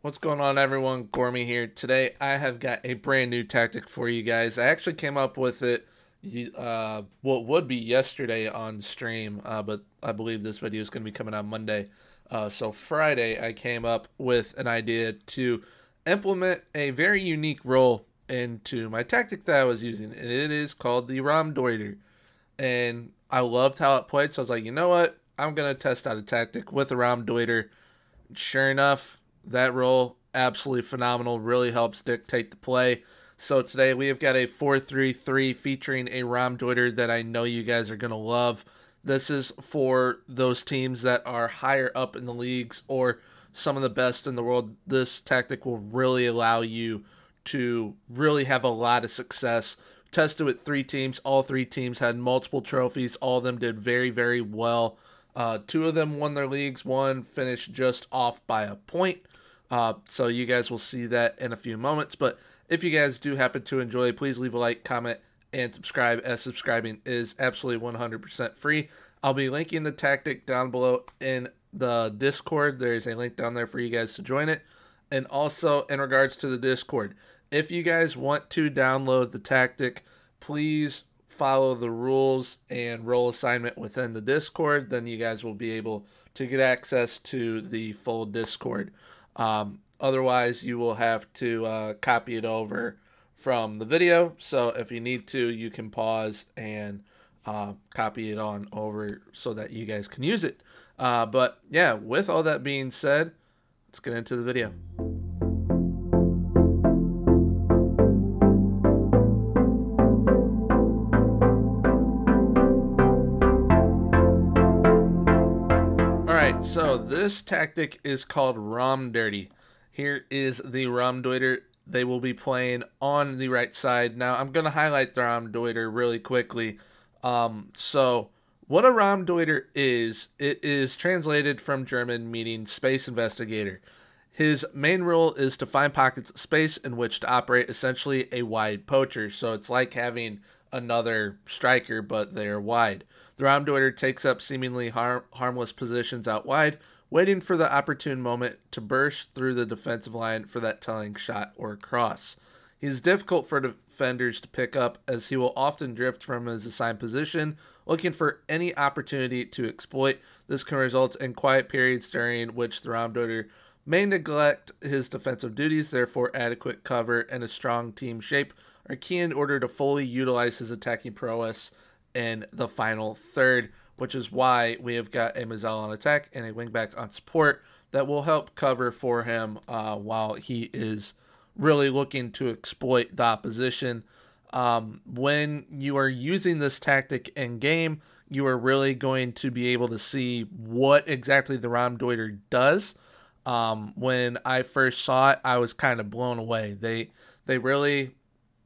What's going on, everyone? Gormy here. Today I have got a brand new tactic for you guys. I actually came up with it what would be yesterday on stream, but I believe this video is going to be coming out Monday. So Friday I came up with an idea to implement a very unique role into my tactic that I was using, and it is called the Rom Dirty. And I loved how it played, so I was like, you know what? I'm going to test out a tactic with a Rom Dirty. Sure enough, that role, absolutely phenomenal, really helps dictate the play. So today we have got a 4-3-3 featuring a Rom Dirty that I know you guys are going to love. This is for those teams that are higher up in the leagues or some of the best in the world. This tactic will really allow you to really have a lot of success. Tested with 3 teams. All 3 teams had multiple trophies. All of them did very, very well. 2 of them won their leagues. 1 finished just off by a point. So you guys will see that in a few moments. But if you guys do happen to enjoy, please leave a like, comment, and subscribe, as subscribing is absolutely 100% free. I'll be linking the tactic down below in the Discord. There's a link down there for you guys to join it. And also, in regards to the Discord, if you guys want to download the tactic, please follow the rules and role assignment within the Discord. Then you guys will be able to get access to the full Discord. Otherwise, you will have to copy it over from the video. So if you need to, you can pause and copy it on over so that you guys can use it. But yeah, with all that being said, let's get into the video. Alright, so this tactic is called Rom Dirty. Here is the Rom Dirty. They will be playing on the right side. Now, I'm going to highlight the Rom Dirty really quickly. So, what a Rom Dirty is, it is translated from German meaning space investigator. His main role is to find pockets of space in which to operate, essentially a wide poacher. So, it's like having another striker, but they're wide. The Rom Dirty takes up seemingly harmless positions out wide, waiting for the opportune moment to burst through the defensive line for that telling shot or cross. He's difficult for defenders to pick up, as he will often drift from his assigned position, looking for any opportunity to exploit. This can result in quiet periods during which the Rom Dirty may neglect his defensive duties. Therefore, adequate cover and a strong team shape are key in order to fully utilize his attacking prowess in the final third, which is why we have got a Mazzella on attack and a wingback on support that will help cover for him while he is really looking to exploit the opposition. When you are using this tactic in game, you are really going to be able to see what exactly the Rom Dirty does. When I first saw it, I was kind of blown away. They really,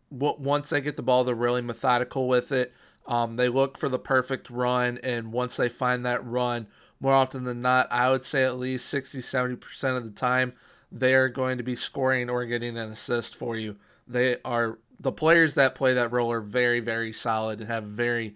once they get the ball, they're really methodical with it. They look for the perfect run, and once they find that run, more often than not, I would say at least 60-70% of the time, they are going to be scoring or getting an assist for you. The players that play that role are very, very solid and have very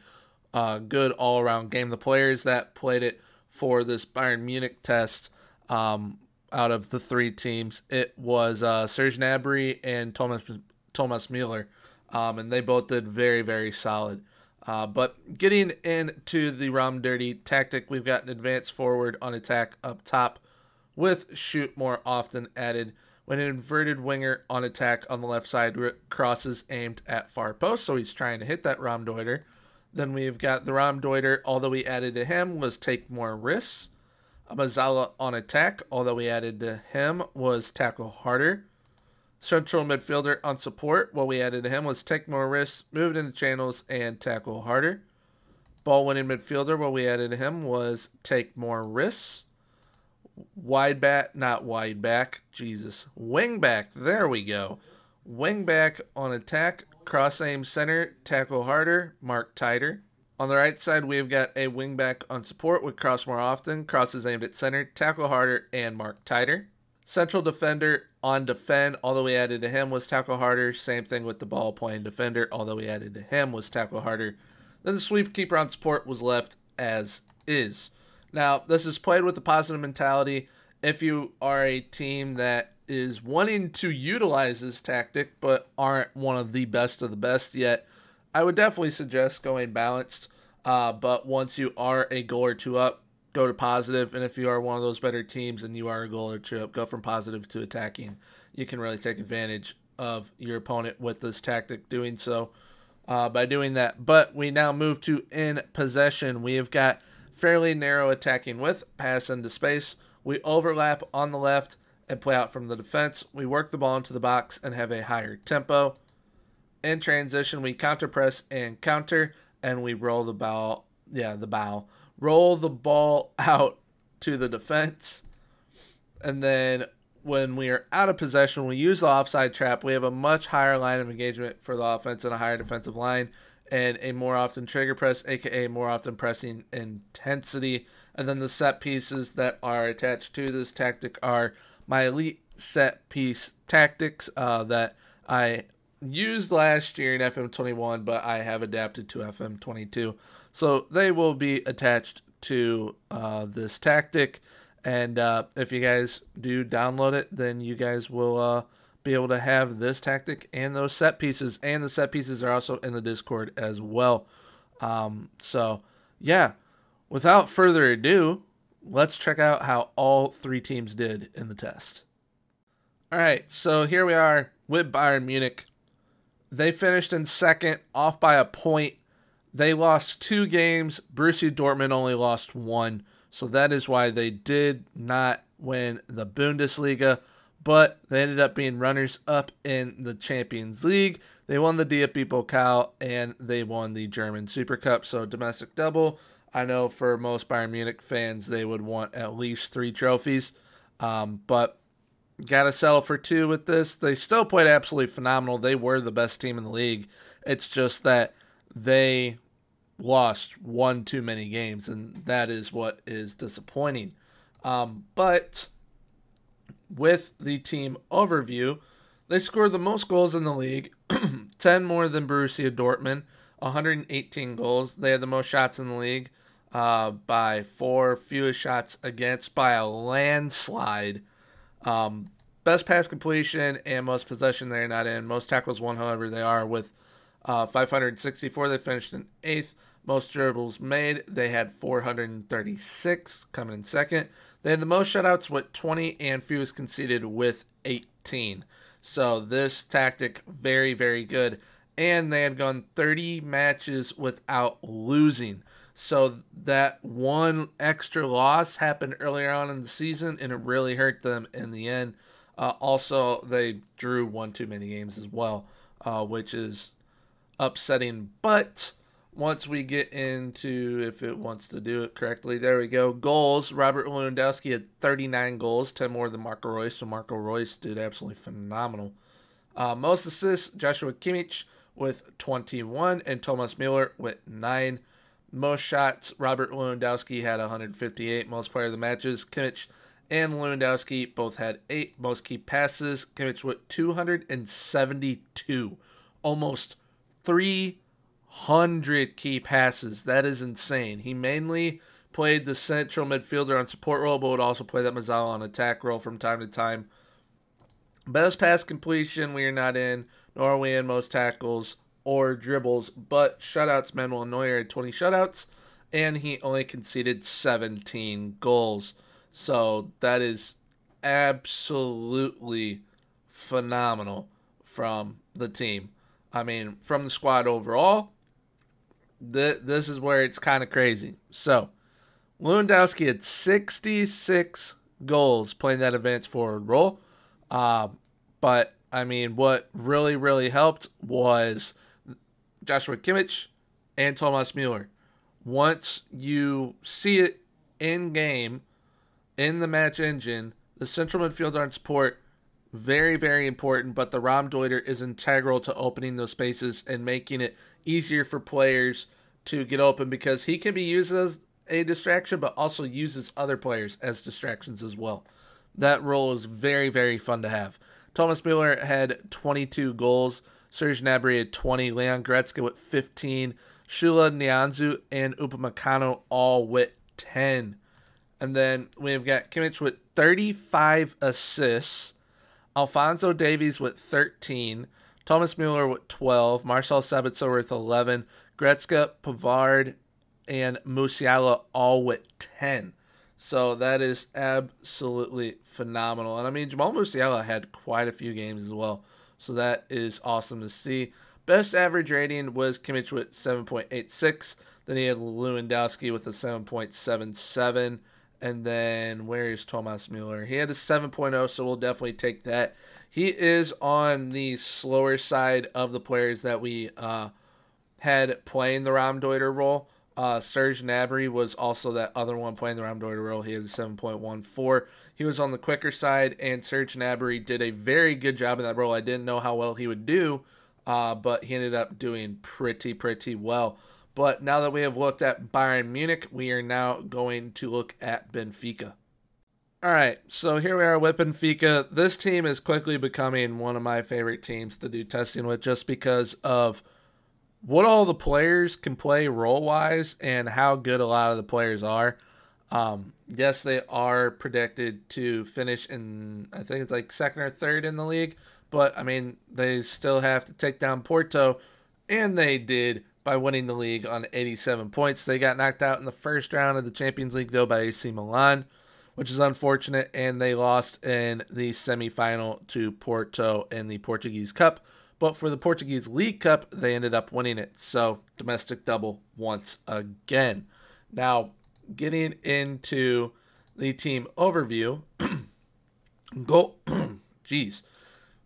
good all-around game. The players that played it for this Bayern Munich test, out of the 3 teams, it was Serge Gnabry and Thomas Müller, and they both did very, very solid. But getting into the Rom Dirty tactic, we've got an advanced forward on attack up top with shoot more often added. When an inverted winger on attack on the left side, crosses aimed at far post, so he's trying to hit that Rom Dirty. Then we've got the Rom Dirty, although we added to him, was take more risks. Mazzella on attack, although we added to him, was tackle harder. Central midfielder on support, what we added to him was take more risks, move into channels, and tackle harder. Ball-winning midfielder, what we added to him was take more risks. Wing back, there we go. Wing back on attack, cross aim center, tackle harder, mark tighter. On the right side, we've got a wing back on support with cross more often, crosses aimed at center, tackle harder, and mark tighter. Central defender on defend, although we added to him, was tackle harder. Same thing with the ball playing defender, although we added to him, was tackle harder. Then the sweep keeper on support was left as is. Now, this is played with a positive mentality. If you are a team that is wanting to utilize this tactic but aren't one of the best yet, I would definitely suggest going balanced. But once you are a goal or two up, go to positive. And if you are one of those better teams and you are a goal or two up, go from positive to attacking. You can really take advantage of your opponent with this tactic doing so by doing that. But we now move to in possession. We have got fairly narrow attacking width, pass into space. We overlap on the left and play out from the defense. We work the ball into the box and have a higher tempo. In transition, we counter press and counter, and we roll the ball. Roll the ball out to the defense. And then when we are out of possession, we use the offside trap. We have a much higher line of engagement for the offense and a higher defensive line, and a more often trigger press, aka more often pressing intensity. And then the set pieces that are attached to this tactic are my elite set piece tactics that I used last year in FM21, but I have adapted to FM22. So they will be attached to this tactic. And if you guys do download it, then you guys will be able to have this tactic and those set pieces. And the set pieces are also in the Discord as well. So, yeah, without further ado, let's check out how all three teams did in the test. All right, so here we are with Bayern Munich. They finished in second, off by a point. They lost 2 games. Borussia Dortmund only lost 1. So that is why they did not win the Bundesliga. But they ended up being runners-up in the Champions League. They won the DFB Pokal, and they won the German Super Cup. So domestic double. I know for most Bayern Munich fans, they would want at least 3 trophies. But got to settle for 2 with this. They still played absolutely phenomenal. They were the best team in the league. It's just that they lost 1 too many games, and that is what is disappointing. But with the team overview, they scored the most goals in the league, 10 more than Borussia Dortmund, 118 goals. They had the most shots in the league by 4, fewest shots against by a landslide. Best pass completion and most possession they're not in. Most tackles won, however, they are with 564. They finished in 8th. Most dribbles made, they had 436, coming in second. They had the most shutouts with 20 and fewest conceded with 18. So this tactic, very, very good. And they had gone 30 matches without losing. So that one extra loss happened earlier on in the season, and it really hurt them in the end. Also, they drew 1 too many games as well, which is upsetting. But once we get into if it wants to do it correctly, there we go. Goals, Robert Lewandowski had 39 goals, 10 more than Marco Reus. So Marco Reus did absolutely phenomenal. Most assists, Joshua Kimmich with 21 and Thomas Müller with 9. Most shots, Robert Lewandowski had 158. Most player of the matches, Kimmich and Lewandowski both had 8. Most key passes, Kimmich with 272. Almost 300 key passes. That is insane. He mainly played the central midfielder on support role, but would also play that Mazzala on attack role from time to time. Best pass completion, we are not in, nor are we in most tackles or dribbles, but shutouts, Manuel Neuer had 20 shutouts, and he only conceded 17 goals. So that is absolutely phenomenal from the team. I mean, from the squad overall, this is where it's kind of crazy. So, Lewandowski had 66 goals playing that advanced forward role. But, I mean, what really, really helped was Joshua Kimmich and Thomas Müller. Once you see it in-game, in the match engine, the central midfielder on support, very, very important, but the Rom Dirty is integral to opening those spaces and making it easier for players to get open, because he can be used as a distraction, but also uses other players as distractions as well. That role is very, very fun to have. Thomas Müller had 22 goals. Serge Gnabry had 20. Leon Goretzka with 15. Shula Nianzou and Upamecano all with 10. And then we've got Kimmich with 35 assists. Alphonso Davies with 13, Thomas Mueller with 12, Marcel Sabitzer with 11, Gretzka, Pavard, and Musiala all with 10. So that is absolutely phenomenal. And I mean, Jamal Musiala had quite a few games as well. So that is awesome to see. Best average rating was Kimmich with 7.86. Then he had Lewandowski with a 7.77. And then where is Thomas Mueller? He had a 7.0, so we'll definitely take that. He is on the slower side of the players that we had playing the Rom Dirty role. Serge Gnabry was also that other one playing the Rom Dirty role. He had a 7.14. He was on the quicker side, and Serge Gnabry did a very good job in that role. I didn't know how well he would do, but he ended up doing pretty well. But now that we have looked at Bayern Munich, we are now going to look at Benfica. All right, so here we are with Benfica. This team is quickly becoming one of my favorite teams to do testing with just because of what all the players can play role-wise and how good a lot of the players are. Yes, they are predicted to finish in, I think it's like second or third in the league, but I mean, they still have to take down Porto, and they did by winning the league on 87 points. They got knocked out in the first round of the Champions League, though, by AC Milan, which is unfortunate, and they lost in the semifinal to Porto in the Portuguese Cup. But for the Portuguese League Cup, they ended up winning it. So, domestic double once again. Now, getting into the team overview,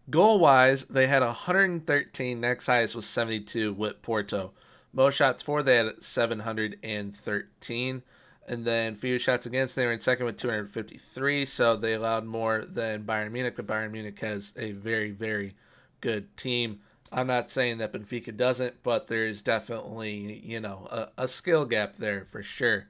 goal-wise, they had 113. Next highest was 72 with Porto. Most shots for, they had 713. And then few shots against, they were in second with 253. So they allowed more than Bayern Munich. But Bayern Munich has a very good team. I'm not saying that Benfica doesn't, but there's definitely, a skill gap there for sure.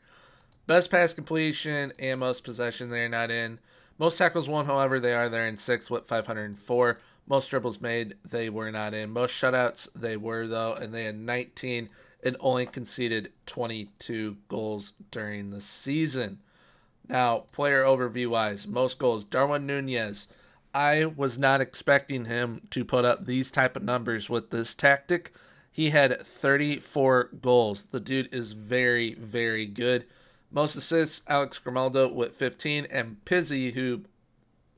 Best pass completion and most possession they're not in. Most tackles won, however, they are there in 6th with 504. Most dribbles made, they were not in. Most shutouts, they were, though, and they had 19 and only conceded 22 goals during the season. Now, player overview-wise, most goals, Darwin Núñez. I was not expecting him to put up these type of numbers with this tactic. He had 34 goals. The dude is very good. Most assists, Alex Grimaldo with 15, and Pizzi, who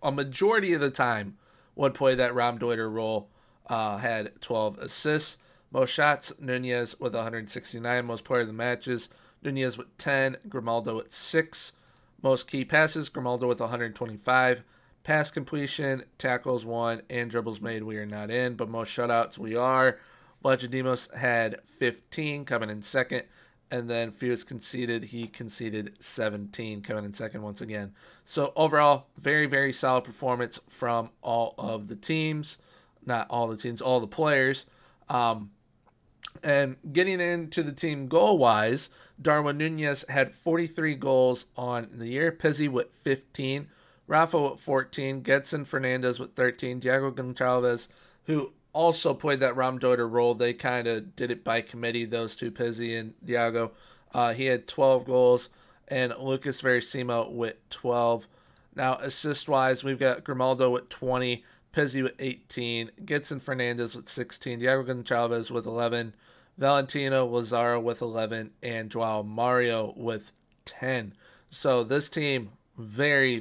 a majority of the time would play that Rom Dirty role, had 12 assists. Most shots, Núñez with 169. Most player of the matches, Núñez with 10, Grimaldo with 6. Most key passes, Grimaldo with 125. Pass completion, tackles 1, and dribbles made, we are not in. But most shutouts, we are. Vlachodimos had 15, coming in second. And then Few's conceded, he conceded 17, coming in second once again. So overall, very solid performance from all of the teams. Not all the teams, all the players. And getting into the team goal-wise, Darwin Núñez had 43 goals on the year. Pizzi with 15. Rafa with 14. Gedson Fernandez with 13. Diego Gonçalves, who also played that Rom Dirty role. They kind of did it by committee, those two, Pizzi and Diego. He had 12 goals. And Lucas Verissimo with 12. Now, assist-wise, we've got Grimaldo with 20. Pizzi with 18, Gedson Fernandez with 16, Diego Gonçalves with 11, Valentino Lazaro with 11, and Joao Mario with 10. So this team, very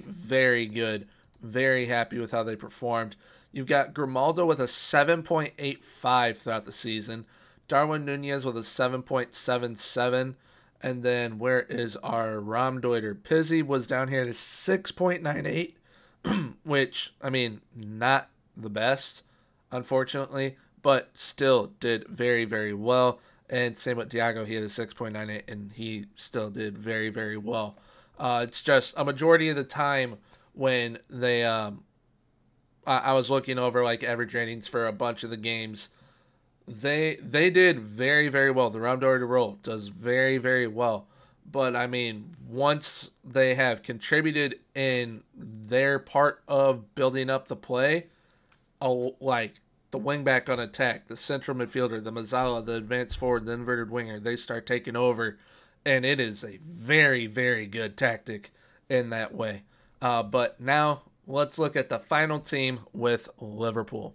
good. Very happy with how they performed. You've got Grimaldo with a 7.85 throughout the season, Darwin Núñez with a 7.77, and then where is our Rom Dirty? Pizzi was down here to 6.98. Which, I mean, not the best, unfortunately, but still did very well. And same with Diego, he had a 6.98, and he still did very well. It's just a majority of the time when they, I was looking over like average ratings for a bunch of the games, they did very well. The Rom Dirty role does very well. But, I mean, once they have contributed in their part of building up the play, like the wingback on attack, the central midfielder, the Mazzala, the advanced forward, the inverted winger, they start taking over. And it is a very good tactic in that way. But now let's look at the final team with Liverpool.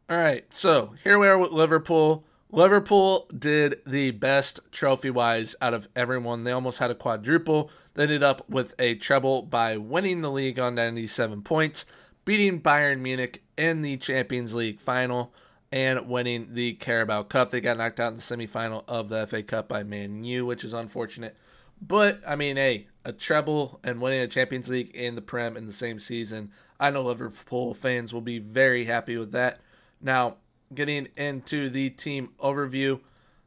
All right, so here we are with Liverpool. Liverpool did the best trophy-wise out of everyone. They almost had a quadruple. They ended up with a treble by winning the league on 97 points, beating Bayern Munich in the Champions League final, and winning the Carabao Cup. They got knocked out in the semifinal of the FA Cup by Man U, which is unfortunate. But, I mean, hey, a treble and winning a Champions League and the Prem in the same season, I know Liverpool fans will be very happy with that. Now, getting into the team overview,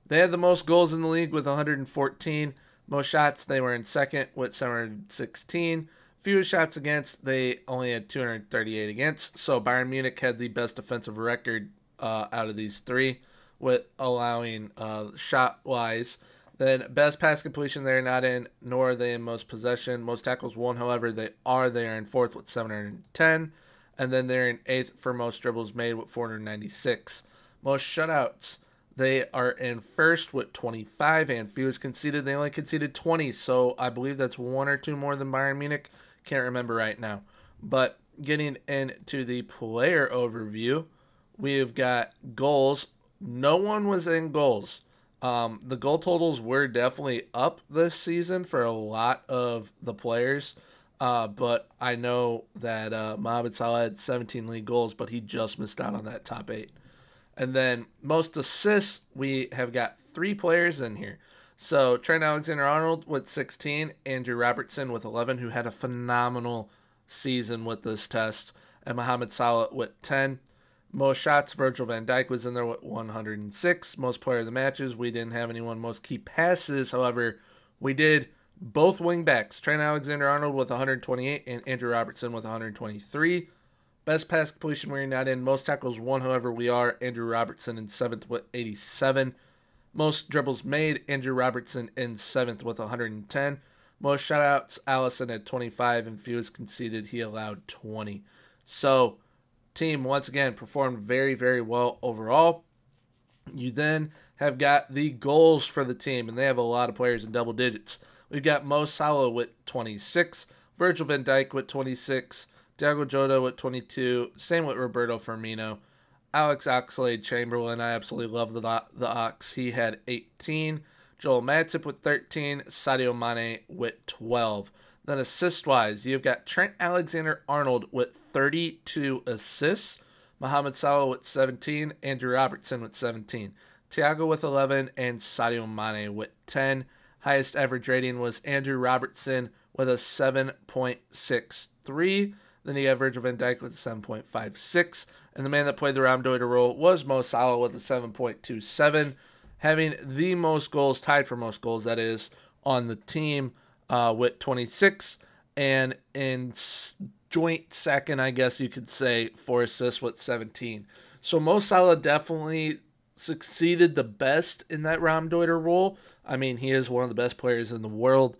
they had the most goals in the league with 114. Most shots, they were in second with 716. Fewest shots against, they only had 238 against. So Bayern Munich had the best defensive record out of these three, with allowing shot-wise. Then best pass completion, they're not in, nor are they in most possession. Most tackles won, however, they are in fourth with 710. And then they're in eighth for most dribbles made with 496. Most shutouts, they are in first with 25, and fewest conceded, they only conceded 20. So I believe that's one or two more than Bayern Munich. Can't remember right now. But getting into the player overview, we've got goals. No one was in goals. The goal totals were definitely up this season for a lot of the players. But I know that Mohamed Salah had 17 league goals, but he just missed out on that top 8. And then most assists, we have got 3 players in here. So Trent Alexander-Arnold with 16, Andrew Robertson with 11, who had a phenomenal season with this test, and Mohamed Salah with 10. Most shots, Virgil van Dijk was in there with 106. Most player of the matches, we didn't have anyone. Most key passes, however, we did both wingbacks, Trent Alexander-Arnold with 128 and Andrew Robertson with 123. Best pass completion, we're not in. Most tackles won, however, we are. Andrew Robertson in 7th with 87. Most dribbles made, Andrew Robertson in 7th with 110. Most shutouts, Allison had 25, and fewest conceded, he allowed 20. So, team, once again, performed very, very well overall. You then have got the goals for the team, and they have a lot of players in double digits. We've got Mo Salah with 26, Virgil van Dijk with 26, Thiago Jota with 22, same with Roberto Firmino, Alex Oxlade-Chamberlain, I absolutely love the Ox, he had 18, Joel Matip with 13, Sadio Mane with 12. Then assist-wise, you've got Trent Alexander-Arnold with 32 assists, Mohamed Salah with 17, Andrew Robertson with 17, Thiago with 11, and Sadio Mane with 10. Highest average rating was Andrew Robertson with a 7.63. Then you have Virgil van Dijk with a 7.56. And the man that played the Rom Dirty role was Mo Salah with a 7.27. Having the most goals, tied for most goals, that is, on the team with 26. And in joint second, I guess you could say, for assists with 17. So Mo Salah definitely succeeded the best in that Rom Dirty role. I mean, he is one of the best players in the world.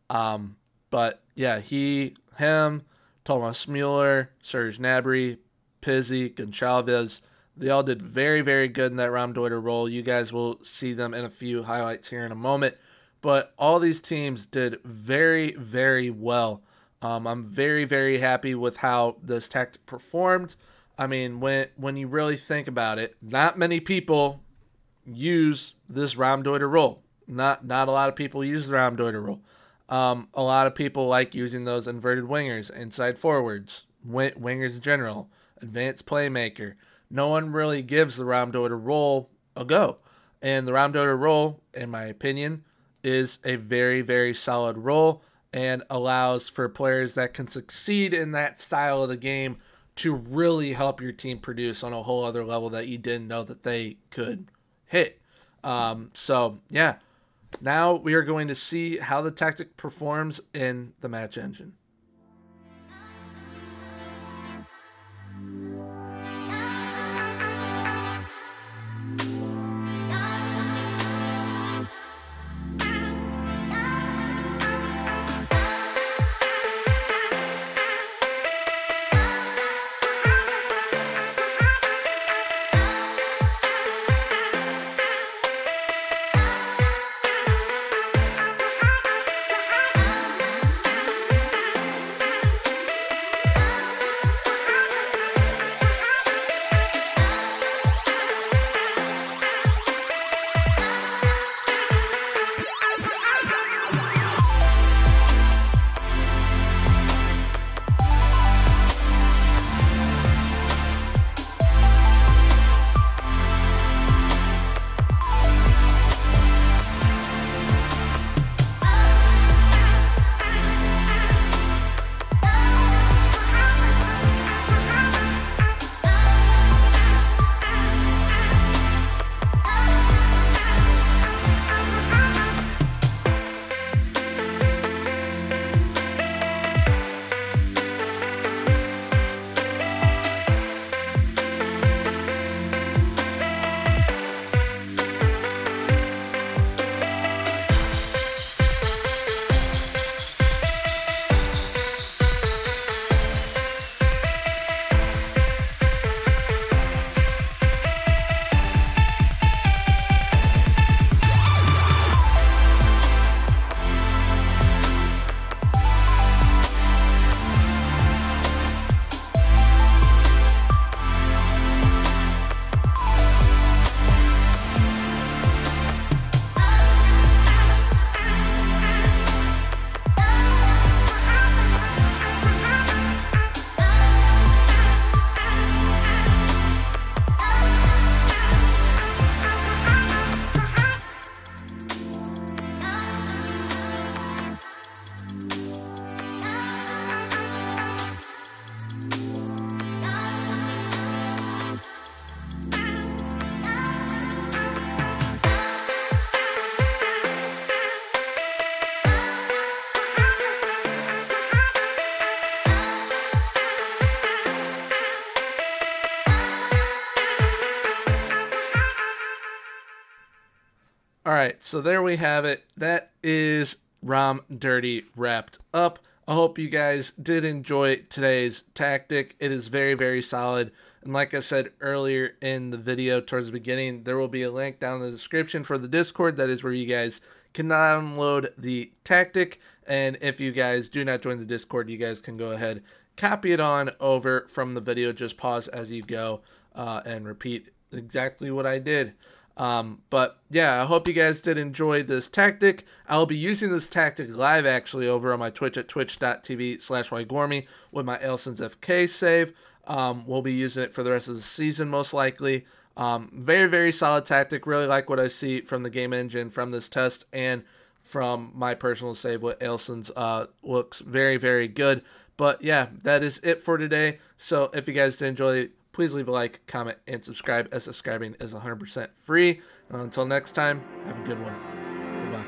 But yeah, him, Thomas Mueller, Serge Gnabry, Pizzi, Gonçalves, they all did very, very good in that Rom Dirty role. You guys will see them in a few highlights here in a moment. But all these teams did very, very well. I'm very, very happy with how this tactic performed. I mean, when you really think about it, not many people use this Rom Dirty role. Not a lot of people use the Rom Dirty role. A lot of people like using those inverted wingers, inside forwards, wingers in general, advanced playmaker. No one really gives the Rom Dirty role a go. And the Rom Dirty role, in my opinion, is a very, very solid role and allows for players that can succeed in that style of the game to really help your team produce on a whole other level that you didn't know that they could hit. So, yeah. Now we are going to see how the tactic performs in the match engine. right, so there we have it. That is Rom Dirty wrapped up. I hope you guys did enjoy today's tactic. It is very, very solid. And like I said earlier in the video towards the beginning, there will be a link down in the description for the Discord. That is where you guys can download the tactic. And if you guys do not join the Discord, you guys can go ahead, copy it on over from the video. Just pause as you go and repeat exactly what I did. But yeah, I hope you guys did enjoy this tactic. I'll be using this tactic live actually over on my Twitch at twitch.tv/ygormy with my Ailson's FK save. We'll be using it for the rest of the season most likely. Very, very solid tactic. Really like what I see from the game engine from this test and from my personal save with Ailson's. Looks very, very good. But yeah, that is it for today. So if you guys did enjoy it, please leave a like, comment, and subscribe, as subscribing is 100% free. And until next time, have a good one. Bye-bye.